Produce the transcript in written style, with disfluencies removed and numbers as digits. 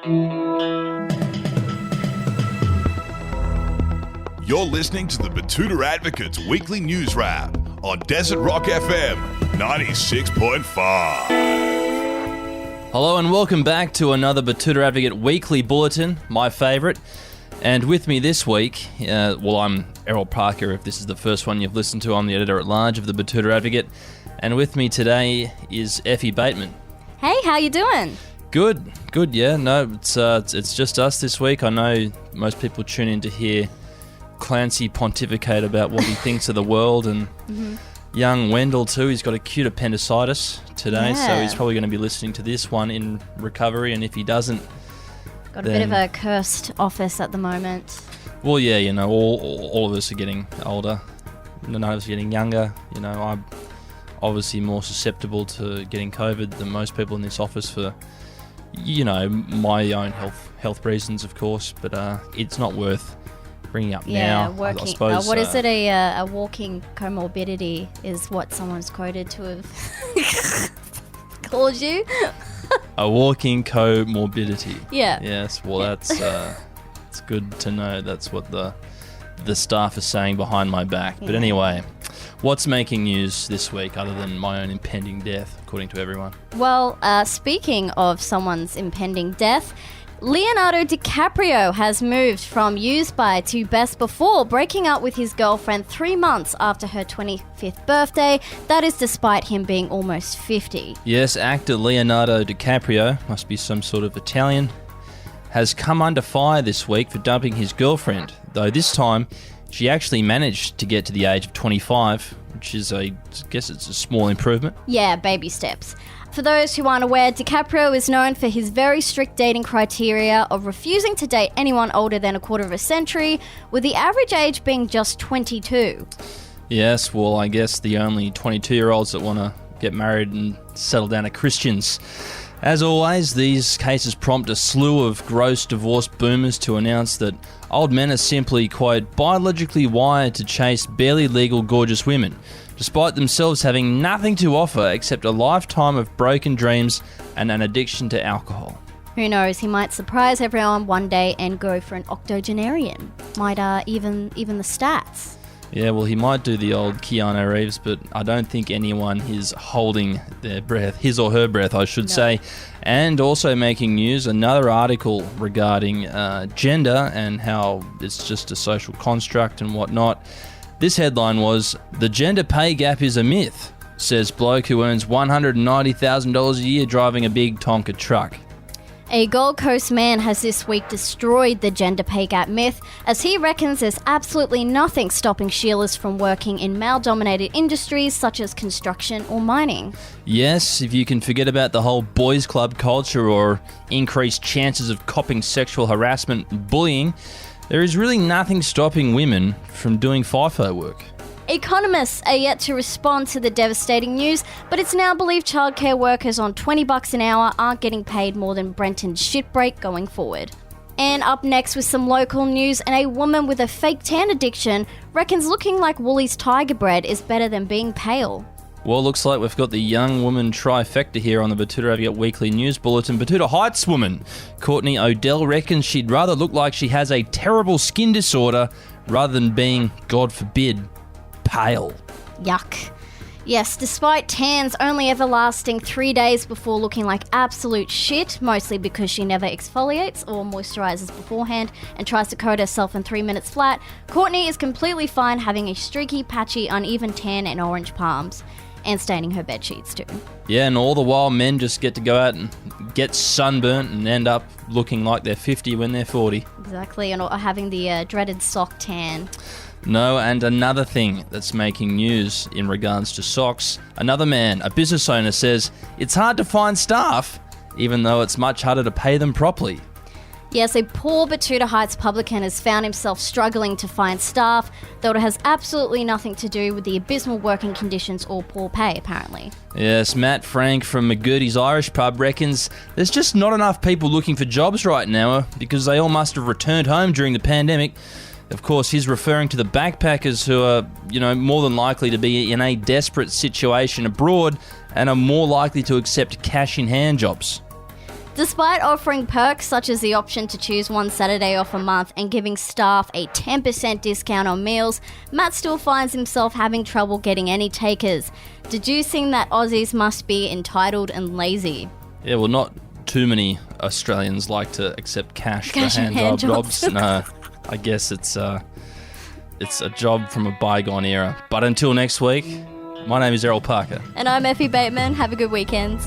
You're listening to the Betoota Advocate's weekly news wrap on Desert Rock FM 96.5. Hello and welcome back to another Betoota Advocate weekly bulletin, my favourite. And with me this week, I'm Errol Parker. If this is the first one you've listened to, I'm the editor-at-large of the Betoota Advocate. And with me today is Effie Bateman. Hey, how you doing? Good, yeah. No, it's just us this week. I know most people tune in to hear Clancy pontificate about what he thinks of the world, and young Wendell too. He's got acute appendicitis today, so he's probably going to be listening to this one in recovery, and if he doesn't... Got a bit of a cursed office at the moment. Well, yeah, you know, all of us are getting older. None of us are getting younger. You know, I'm obviously more susceptible to getting COVID than most people in this office for, you know, my own health reasons, of course, but it's not worth bringing up now. I suppose. What is it? A walking comorbidity is what someone's quoted to have called you. A walking comorbidity. Yeah. Yes. Well, that's it's good to know. That's what the staff is saying behind my back. But anyway, what's making news this week other than my own impending death, according to everyone? Well, speaking of someone's impending death, Leonardo DiCaprio has moved from used by to best before, breaking up with his girlfriend 3 months after her 25th birthday. That is despite him being almost 50. Yes, actor Leonardo DiCaprio, must be some sort of Italian, has come under fire this week for dumping his girlfriend, though this time she actually managed to get to the age of 25, which is I guess it's a small improvement. Yeah, baby steps. For those who aren't aware, DiCaprio is known for his very strict dating criteria of refusing to date anyone older than a quarter of a century, with the average age being just 22. Yes, well, I guess the only 22-year-olds that want to get married and settle down are Christians. As always, these cases prompt a slew of gross divorced boomers to announce that old men are simply, quote, biologically wired to chase barely legal gorgeous women, despite themselves having nothing to offer except a lifetime of broken dreams and an addiction to alcohol. Who knows, he might surprise everyone one day and go for an octogenarian. Might even the stats. Yeah, well, he might do the old Keanu Reeves, but I don't think anyone is holding their breath, his or her breath, I should say. And also making news, another article regarding gender and how it's just a social construct and whatnot. This headline was, "The gender pay gap is a myth," says bloke who earns $190,000 a year driving a big Tonka truck. A Gold Coast man has this week destroyed the gender pay gap myth, as he reckons there's absolutely nothing stopping Sheilas from working in male-dominated industries such as construction or mining. Yes, if you can forget about the whole boys club culture or increased chances of copping sexual harassment and bullying, there is really nothing stopping women from doing FIFO work. Economists are yet to respond to the devastating news, but it's now believed childcare workers on $20 an hour aren't getting paid more than Brenton's shit break going forward. And up next with some local news, and a woman with a fake tan addiction reckons looking like Woolies Tiger Bread is better than being pale. Well, looks like we've got the young woman trifecta here on the Betoota Advocate Weekly News Bulletin. Betoota Heights woman Courtney Odell reckons she'd rather look like she has a terrible skin disorder rather than being, God forbid, pale. Yuck. Yes, despite tans only ever lasting 3 days before looking like absolute shit, mostly because she never exfoliates or moisturizes beforehand and tries to coat herself in 3 minutes flat, Courtney is completely fine having a streaky, patchy, uneven tan and orange palms. And staining her bed sheets too. Yeah, and all the while men just get to go out and get sunburnt and end up looking like they're 50 when they're 40. Exactly, and having the dreaded sock tan. No, and another thing that's making news in regards to socks, another man, a business owner, says it's hard to find staff, even though it's much harder to pay them properly. Yes, a poor Betoota Heights publican has found himself struggling to find staff, though it has absolutely nothing to do with the abysmal working conditions or poor pay, apparently. Yes, Matt Frank from McGurdy's Irish Pub reckons there's just not enough people looking for jobs right now because they all must have returned home during the pandemic. Of course, he's referring to the backpackers who are, more than likely to be in a desperate situation abroad and are more likely to accept cash-in-hand jobs. Despite offering perks such as the option to choose one Saturday off a month and giving staff a 10% discount on meals, Matt still finds himself having trouble getting any takers, deducing that Aussies must be entitled and lazy. Yeah, well, not too many Australians like to accept cash for and hand job jobs. jobs. No, I guess it's a job from a bygone era. But until next week, my name is Errol Parker. And I'm Effie Bateman. Have a good weekend.